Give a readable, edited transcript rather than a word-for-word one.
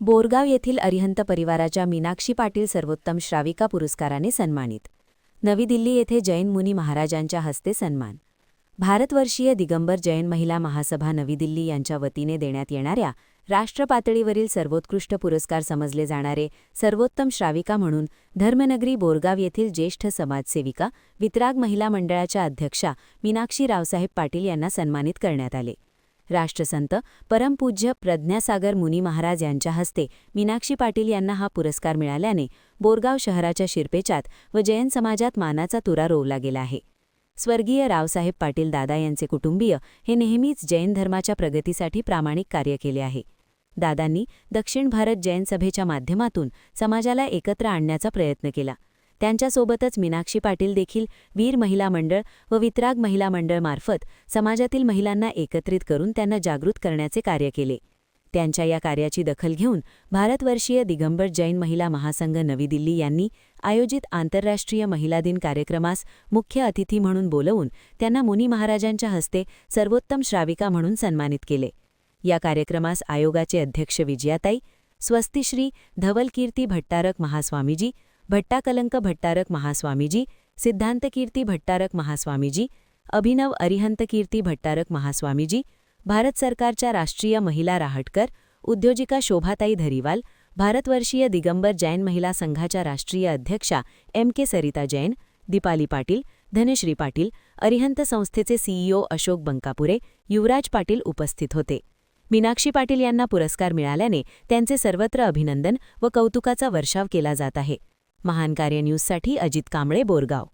बोरगाव येथील अरिहंत परिवाराच्या मीनाक्षी पाटील सर्वोत्तम श्राविका पुरस्काराने सन्मानित. नवी दिल्ली येथे जैन मुनी महाराजांच्या हस्ते सन्मान. भारतवर्षीय दिगंबर जैन महिला महासभा नवी दिल्ली यांच्या वतीने देण्यात येणाऱ्या राष्ट्रपातळीवरील सर्वोत्कृष्ट पुरस्कार समजले जाणारे सर्वोत्तम श्राविका म्हणून धर्मनगरी बोरगाव येथील ज्येष्ठ समाजसेविका वितराग महिला मंडळाच्या अध्यक्षा मीनाक्षी रावसाहेब पाटील यांना सन्मानित करण्यात आले. राष्ट्रसंत परमपूज्य प्रज्ञासागर मुनी महाराज यांच्या हस्ते मीनाक्षी पाटील यांना हा पुरस्कार मिळाल्याने बोरगाव शहराच्या शिरपेचात व जैन समाजात मानाचा तुरा रोवला गेला आहे. स्वर्गीय रावसाहेब पाटील दादा यांचे कुटुंबीय हे नेहमीच जैन धर्माच्या प्रगतीसाठी प्रामाणिक कार्य केले आहे. दादांनी दक्षिण भारत जैन सभेच्या माध्यमातून समाजाला एकत्र आणण्याचा प्रयत्न केला. त्यांच्यासोबतच मीनाक्षी पाटील देखील वीर महिला मंडळ व वितराग महिला मंडळ मार्फत समाजातील महिलांना एकत्रित करून त्यांना जागृत करण्याचे कार्य केले. त्यांच्या या कार्याची दखल घेऊन भारतवर्षीय दिगंबर जैन महिला महासंघ नवी दिल्ली यांनी आयोजित आंतरराष्ट्रीय महिला दिन कार्यक्रमास मुख्य अतिथी म्हणून बोलवून त्यांना मुनी महाराजांच्या हस्ते सर्वोत्तम श्राविका म्हणून सन्मानित केले. या कार्यक्रमास आयोगाचे अध्यक्ष विजयाताई, स्वस्तिश्री धवलकीर्ती भट्टारक महास्वामीजी, भट्टाकलंक भट्टारक महास्वामीजी, सिद्धांतकीर्ती भट्टारक महास्वामीजी, अभिनव अरिहंतकीर्ती भट्टारक महास्वामीजी, भारत सरकारच्या राष्ट्रीय महिला राहटकर, उद्योजिका शोभाताई धरीवाल, भारतवर्षीय दिगंबर जैन महिला संघाच्या राष्ट्रीय अध्यक्षा के सरिता जैन, दीपाली पाटील, धनश्री पाटील, अरिहंत संस्थेचे सीईओ अशोक बंकापुरे, युवराज पाटील उपस्थित होते. मीनाक्षी पाटील यांना पुरस्कार मिळाल्याने त्यांचे सर्वत्र अभिनंदन व कौतुकाचा वर्षाव केला जात आहे. महान कार्य न्यूजसाठी अजित कांबळे, बोरगाव.